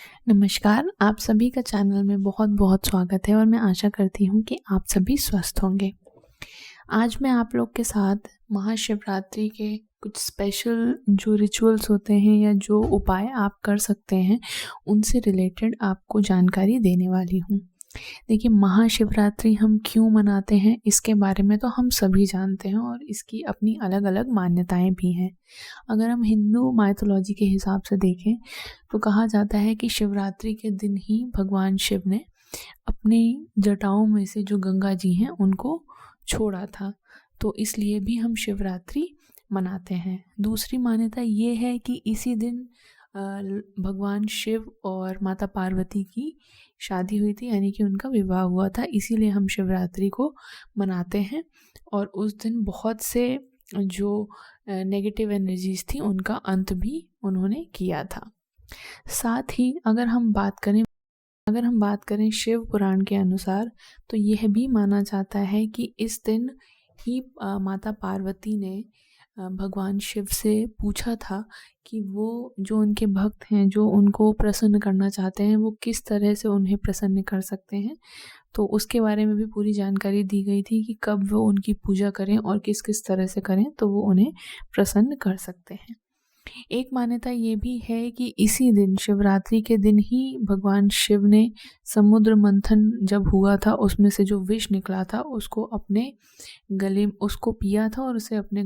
नमस्कार, आप सभी का चैनल में बहुत-बहुत स्वागत है और मैं आशा करती हूँ कि आप सभी स्वस्थ होंगे। आज मैं आप लोग के साथ महाशिवरात्रि के कुछ स्पेशल जो रिचुअल्स होते हैं या जो उपाय आप कर सकते हैं, उनसे रिलेटेड आपको जानकारी देने वाली हूँ। देखिए, महाशिवरात्रि हम क्यों मनाते हैं, इसके बारे में तो हम सभी जानते हैं और इसकी अपनी अलग-अलग मान्यताएँ भी हैं। अगर हम हिंदू माइथोलॉजी के हिसाब से देखें तो कहा जाता है कि शिवरात्रि के दिन ही भगवान शिव ने अपनी जटाओं में से जो गंगा जी हैं उनको छोड़ा था, तो इसलिए भी हम शिवरात्रि मनाते हैं। दूसरी मान्यता ये है कि इसी दिन भगवान शिव और माता पार्वती की शादी हुई थी, यानी कि उनका विवाह हुआ था, इसीलिए हम शिवरात्रि को मनाते हैं। और उस दिन बहुत से जो नेगेटिव एनर्जीज थी उनका अंत भी उन्होंने किया था। साथ ही अगर हम बात करें शिव पुराण के अनुसार, तो यह भी माना जाता है कि इस दिन ही माता पार्वती ने भगवान शिव से पूछा था कि वो जो उनके भक्त हैं, जो उनको प्रसन्न करना चाहते हैं, वो किस तरह से उन्हें प्रसन्न कर सकते हैं। तो उसके बारे में भी पूरी जानकारी दी गई थी कि कब वो उनकी पूजा करें और किस किस तरह से करें तो वो उन्हें प्रसन्न कर सकते हैं। एक मान्यता ये भी है कि इसी दिन शिवरात्रि के दिन ही भगवान शिव ने समुद्र मंथन जब हुआ था उसमें से जो विष निकला था उसको पिया था और उसे अपने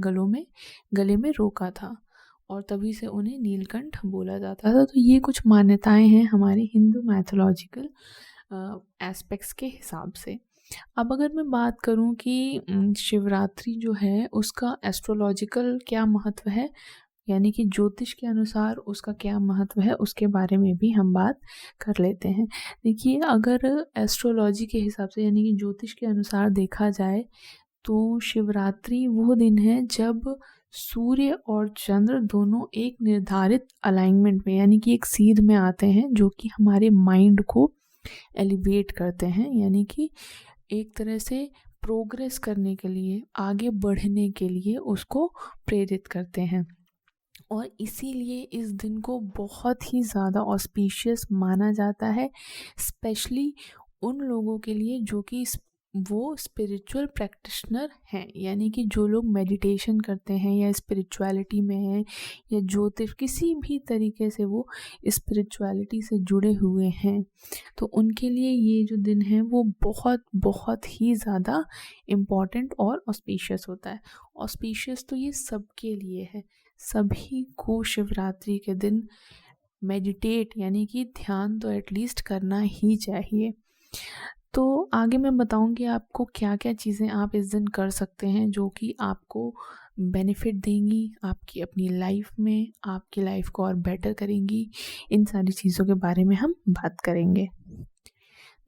गले में रोका था और तभी से उन्हें नीलकंठ बोला जाता था। तो ये कुछ मान्यताएं हैं हमारे हिंदू मैथोलॉजिकल एस्पेक्ट्स के हिसाब से। अब अगर मैं बात करूं कि शिवरात्रि जो है उसका एस्ट्रोलॉजिकल क्या महत्व है, यानी कि ज्योतिष के अनुसार उसका क्या महत्व है, उसके बारे में भी हम बात कर लेते हैं। देखिए, अगर एस्ट्रोलॉजी के हिसाब से यानी कि ज्योतिष के अनुसार देखा जाए तो शिवरात्रि वो दिन है जब सूर्य और चंद्र दोनों एक निर्धारित अलाइनमेंट में यानी कि एक सीध में आते हैं, जो कि हमारे माइंड को एलिवेट करते हैं, यानी कि एक तरह से प्रोग्रेस करने के लिए, आगे बढ़ने के लिए उसको प्रेरित करते हैं। और इसीलिए इस दिन को बहुत ही ज़्यादा ऑस्पिशियस माना जाता है, स्पेशली उन लोगों के लिए जो कि वो स्पिरिचुअल प्रैक्टिशनर हैं, यानी कि जो लोग मेडिटेशन करते हैं या स्पिरिचुअलिटी में हैं या ज्योतिष किसी भी तरीके से वो स्पिरिचुअलिटी से जुड़े हुए हैं, तो उनके लिए ये जो दिन है वो बहुत बहुत ही ज़्यादा इम्पॉर्टेंट और ऑस्पिशियस होता है। ऑस्पिशियस तो ये सबके लिए है, सभी को शिवरात्रि के दिन मेडिटेट यानी कि ध्यान तो एटलीस्ट करना ही चाहिए। तो आगे मैं बताऊंगी आपको क्या क्या चीज़ें आप इस दिन कर सकते हैं जो कि आपको बेनिफिट देंगी आपकी अपनी लाइफ में, आपकी लाइफ को और बेटर करेंगी। इन सारी चीज़ों के बारे में हम बात करेंगे।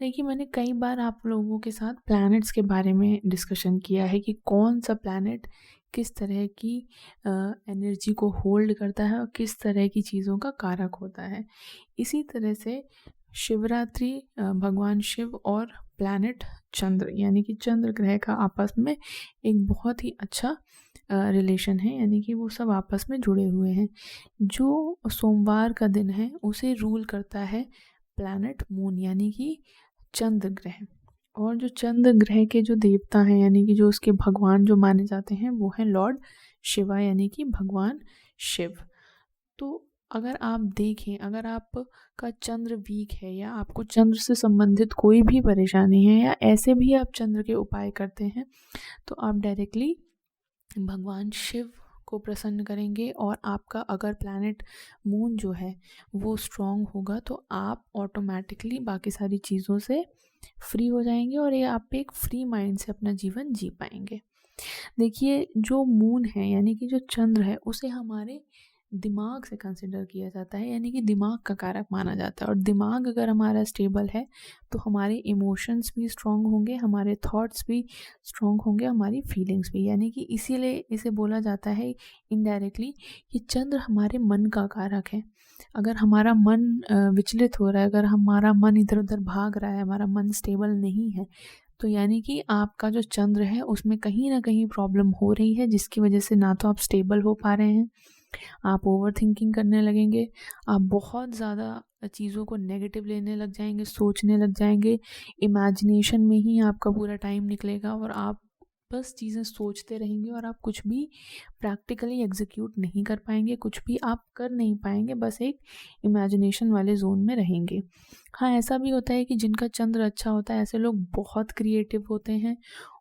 देखिए, मैंने कई बार आप लोगों के साथ प्लैनेट्स के बारे में डिस्कशन किया है कि कौन सा प्लैनेट किस तरह की एनर्जी को होल्ड करता है और किस तरह की चीज़ों का कारक होता है। इसी तरह से शिवरात्रि भगवान शिव और प्लैनेट चंद्र यानी कि चंद्र ग्रह का आपस में एक बहुत ही अच्छा रिलेशन है, यानी कि वो सब आपस में जुड़े हुए हैं। जो सोमवार का दिन है उसे रूल करता है प्लैनेट मून यानी कि चंद्र ग्रह, और जो चंद्र ग्रह के जो देवता हैं यानी कि जो उसके भगवान जो माने जाते हैं वो हैं लॉर्ड शिवा यानी कि भगवान शिव। तो अगर आप देखें, अगर आपका चंद्र वीक है या आपको चंद्र से संबंधित कोई भी परेशानी है या ऐसे भी आप चंद्र के उपाय करते हैं, तो आप डायरेक्टली भगवान शिव को प्रसन्न करेंगे। और आपका अगर प्लैनेट मून जो है वो स्ट्रॉन्ग होगा तो आप ऑटोमेटिकली बाकी सारी चीज़ों से फ्री हो जाएंगे और ये आप एक फ्री माइंड से अपना जीवन जी पाएंगे। देखिए, जो मून है यानी कि जो चंद्र है उसे हमारे दिमाग से कंसिडर किया जाता है, यानी कि दिमाग का कारक माना जाता है। और दिमाग अगर हमारा स्टेबल है तो हमारे इमोशंस भी स्ट्रांग होंगे, हमारे थॉट्स भी स्ट्रांग होंगे, हमारी फीलिंग्स भी, यानी कि इसीलिए इसे बोला जाता है इनडायरेक्टली कि चंद्र हमारे मन का कारक है। अगर हमारा मन विचलित हो रहा है, अगर हमारा मन इधर उधर भाग रहा है, हमारा मन स्टेबल नहीं है, तो यानी कि आपका जो चंद्र है उसमें कहीं ना कहीं प्रॉब्लम हो रही है, जिसकी वजह से ना तो आप स्टेबल हो पा रहे हैं, आप ओवर थिंकिंग करने लगेंगे, आप बहुत ज़्यादा चीज़ों को नेगेटिव लेने लग जाएंगे, सोचने लग जाएंगे, इमेजिनेशन में ही आपका पूरा टाइम निकलेगा और आप बस चीज़ें सोचते रहेंगे और आप कुछ भी प्रैक्टिकली एग्जीक्यूट नहीं कर पाएंगे, कुछ भी आप कर नहीं पाएंगे, बस एक इमेजिनेशन वाले जोन में रहेंगे। हाँ, ऐसा भी होता है कि जिनका चंद्र अच्छा होता है ऐसे लोग बहुत क्रिएटिव होते हैं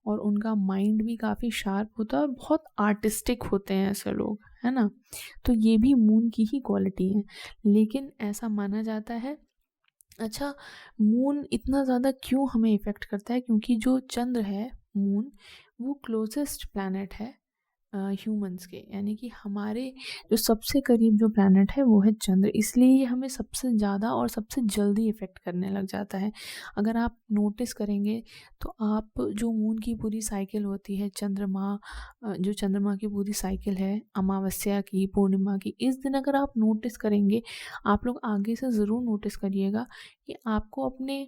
और उनका माइंड भी काफ़ी शार्प होता है और बहुत आर्टिस्टिक होते हैं ऐसे लोग, है ना। तो ये भी मून की ही क्वालिटी है। लेकिन ऐसा माना जाता है, अच्छा, मून इतना ज़्यादा क्यों हमें इफ़ेक्ट करता है, क्योंकि जो चंद्र है, मून, वो क्लोजेस्ट प्लैनेट है ह्यूमंस के, यानी कि हमारे जो सबसे करीब जो प्लैनेट है वो है चंद्र, इसलिए ये हमें सबसे ज़्यादा और सबसे जल्दी इफ़ेक्ट करने लग जाता है। अगर आप नोटिस करेंगे तो आप जो मून की पूरी साइकिल होती है, चंद्रमा जो चंद्रमा की पूरी साइकिल है, अमावस्या की, पूर्णिमा की, इस दिन अगर आप नोटिस करेंगे, आप लोग आगे से ज़रूर नोटिस करिएगा कि आपको अपने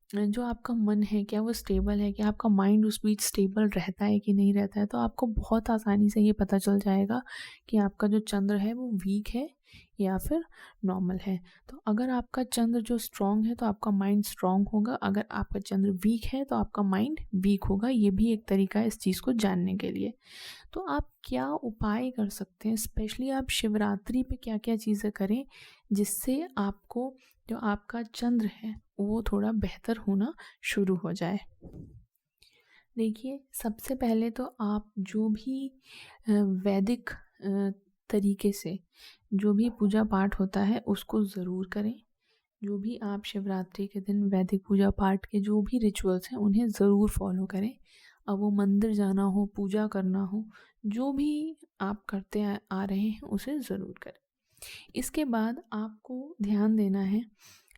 जो आपका मन है क्या वो स्टेबल है, क्या आपका माइंड उस बीच स्टेबल रहता है कि नहीं रहता है। तो आपको बहुत आसानी से ये पता चल जाएगा कि आपका जो चंद्र है वो वीक है या फिर नॉर्मल है। तो अगर आपका चंद्र जो स्ट्रांग है तो आपका माइंड स्ट्रांग होगा, अगर आपका चंद्र वीक है तो आपका माइंड वीक होगा। ये भी एक तरीका है इस चीज़ को जानने के लिए। तो आप क्या उपाय कर सकते हैं, स्पेशली आप शिवरात्रि पे क्या क्या चीज़ें करें जिससे आपको जो आपका चंद्र है वो थोड़ा बेहतर होना शुरू हो जाए। देखिए, सबसे पहले तो आप जो भी वैदिक तरीके से जो भी पूजा पाठ होता है उसको ज़रूर करें। जो भी आप शिवरात्रि के दिन वैदिक पूजा पाठ के जो भी रिचुअल्स हैं उन्हें ज़रूर फॉलो करें। अब वो मंदिर जाना हो, पूजा करना हो, जो भी आप करते आ रहे हैं उसे ज़रूर करें। इसके बाद आपको ध्यान देना है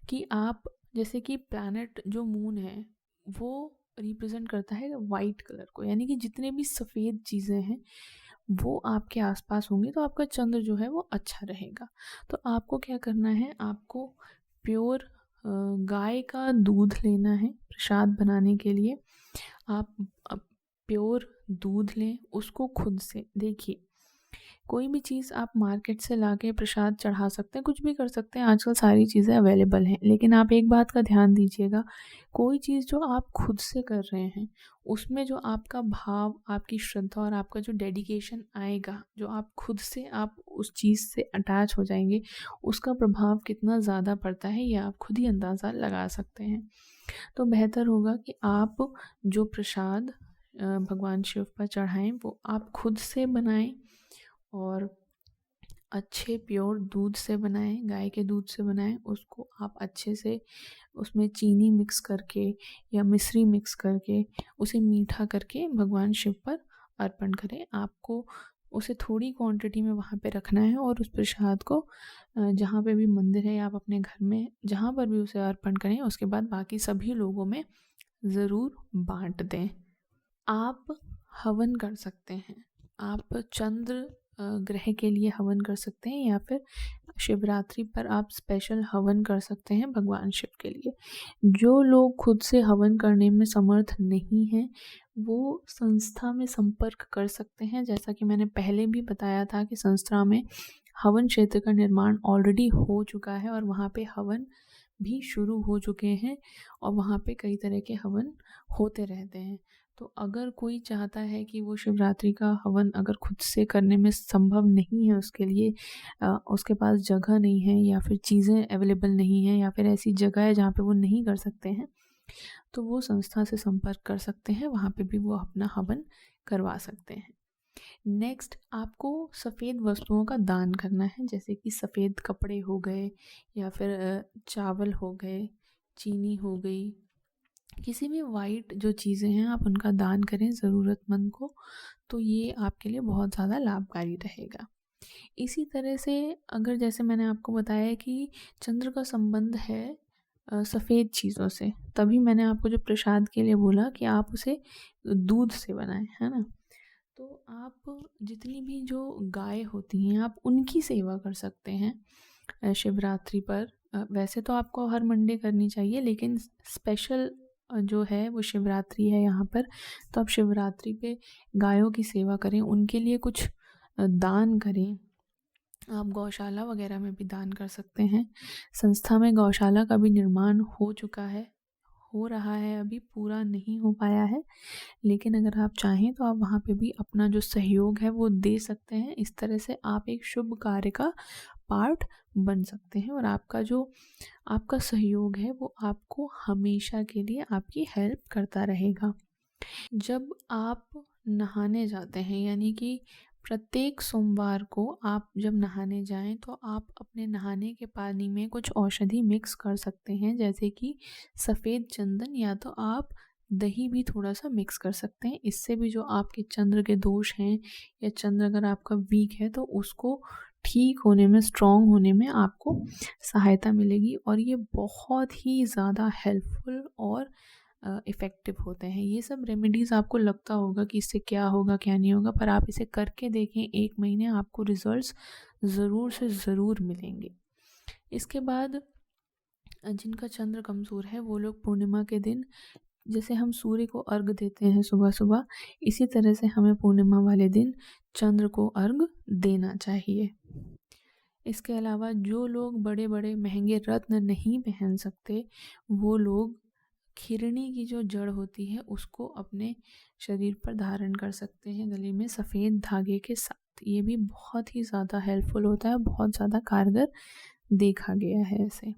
कि आप, जैसे कि प्लैनेट जो मून है वो रिप्रेजेंट करता है वाइट कलर को, यानी कि जितने भी सफ़ेद चीज़ें हैं वो आपके आसपास होंगी तो आपका चंद्र जो है वो अच्छा रहेगा। तो आपको क्या करना है, आपको प्योर गाय का दूध लेना है प्रसाद बनाने के लिए। आप प्योर दूध लें, उसको खुद से, देखिए कोई भी चीज़ आप मार्केट से लाके प्रसाद चढ़ा सकते हैं, कुछ भी कर सकते हैं, आजकल सारी चीज़ें अवेलेबल हैं। लेकिन आप एक बात का ध्यान दीजिएगा, कोई चीज़ जो आप खुद से कर रहे हैं उसमें जो आपका भाव, आपकी श्रद्धा और आपका जो डेडिकेशन आएगा, जो आप खुद से आप उस चीज़ से अटैच हो जाएंगे, उसका प्रभाव कितना ज़्यादा पड़ता है ये आप खुद ही अंदाज़ा लगा सकते हैं। तो बेहतर होगा कि आप जो प्रसाद भगवान शिव पर चढ़ाएं वो आप खुद से बनाएं और अच्छे प्योर दूध से बनाएं, गाय के दूध से बनाएं। उसको आप अच्छे से उसमें चीनी मिक्स करके या मिश्री मिक्स करके उसे मीठा करके भगवान शिव पर अर्पण करें। आपको उसे थोड़ी क्वांटिटी में वहाँ पे रखना है और उस प्रसाद को जहाँ पे भी मंदिर है या आप अपने घर में जहाँ पर भी उसे अर्पण करें, उसके बाद बाकी सभी लोगों में ज़रूर बांट दें। आप हवन कर सकते हैं, आप चंद्र ग्रह के लिए हवन कर सकते हैं या फिर शिवरात्रि पर आप स्पेशल हवन कर सकते हैं भगवान शिव के लिए। जो लोग खुद से हवन करने में समर्थ नहीं हैं वो संस्था में संपर्क कर सकते हैं। जैसा कि मैंने पहले भी बताया था कि संस्था में हवन क्षेत्र का निर्माण ऑलरेडी हो चुका है और वहाँ पे हवन भी शुरू हो चुके हैं और वहाँ पे कई तरह के हवन होते रहते हैं। तो अगर कोई चाहता है कि वो शिवरात्रि का हवन अगर खुद से करने में संभव नहीं है, उसके लिए उसके पास जगह नहीं है या फिर चीज़ें अवेलेबल नहीं है या फिर ऐसी जगह है जहाँ पे वो नहीं कर सकते हैं, तो वो संस्था से संपर्क कर सकते हैं, वहाँ पे भी वो अपना हवन करवा सकते हैं। नेक्स्ट, आपको सफ़ेद वस्तुओं का दान करना है, जैसे कि सफ़ेद कपड़े हो गए या फिर चावल हो गए, चीनी हो गई, किसी भी वाइट जो चीज़ें हैं आप उनका दान करें ज़रूरतमंद को, तो ये आपके लिए बहुत ज़्यादा लाभकारी रहेगा। इसी तरह से अगर जैसे मैंने आपको बताया कि चंद्र का संबंध है सफ़ेद चीज़ों से, तभी मैंने आपको जो प्रसाद के लिए बोला कि आप उसे दूध से बनाएं, है ना। तो आप जितनी भी जो गाय होती हैं आप उनकी सेवा कर सकते हैं शिवरात्रि पर। वैसे तो आपको हर मंडे करनी चाहिए, लेकिन स्पेशल जो है वो शिवरात्रि है यहाँ पर, तो आप शिवरात्रि पे गायों की सेवा करें, उनके लिए कुछ दान करें। आप गौशाला वगैरह में भी दान कर सकते हैं। संस्था में गौशाला का भी निर्माण हो चुका है, हो रहा है, अभी पूरा नहीं हो पाया है, लेकिन अगर आप चाहें तो आप वहाँ पे भी अपना जो सहयोग है वो दे सकते हैं। इस तरह से आप एक शुभ कार्य का पार्ट बन सकते हैं और आपका सहयोग है वो आपको हमेशा के लिए आपकी हेल्प करता रहेगा। जब आप नहाने जाते हैं, यानी कि प्रत्येक सोमवार को आप जब नहाने जाएं तो आप अपने नहाने के पानी में कुछ औषधि मिक्स कर सकते हैं, जैसे कि सफ़ेद चंदन, या तो आप दही भी थोड़ा सा मिक्स कर सकते हैं। इससे भी जो आपके चंद्र के दोष हैं या चंद्र अगर आपका वीक है तो उसको ठीक होने में, स्ट्रॉन्ग होने में आपको सहायता मिलेगी और ये बहुत ही ज़्यादा हेल्पफुल और इफ़ेक्टिव होते हैं। ये सब रेमेडीज़ आपको लगता होगा कि इससे क्या होगा क्या नहीं होगा, पर आप इसे करके देखें, 1 महीने आपको रिज़ल्ट्स ज़रूर से ज़रूर मिलेंगे। इसके बाद जिनका चंद्र कमज़ोर है वो लोग पूर्णिमा के दिन, जैसे हम सूर्य को अर्घ देते हैं सुबह सुबह, इसी तरह से हमें पूर्णिमा वाले दिन चंद्र को अर्घ देना चाहिए। इसके अलावा जो लोग बड़े बड़े महंगे रत्न नहीं पहन सकते, वो लोग खिरनी की जो जड़ होती है उसको अपने शरीर पर धारण कर सकते हैं, गले में सफ़ेद धागे के साथ। ये भी बहुत ही ज़्यादा हेल्पफुल होता है, बहुत ज़्यादा कारगर देखा गया है इसे।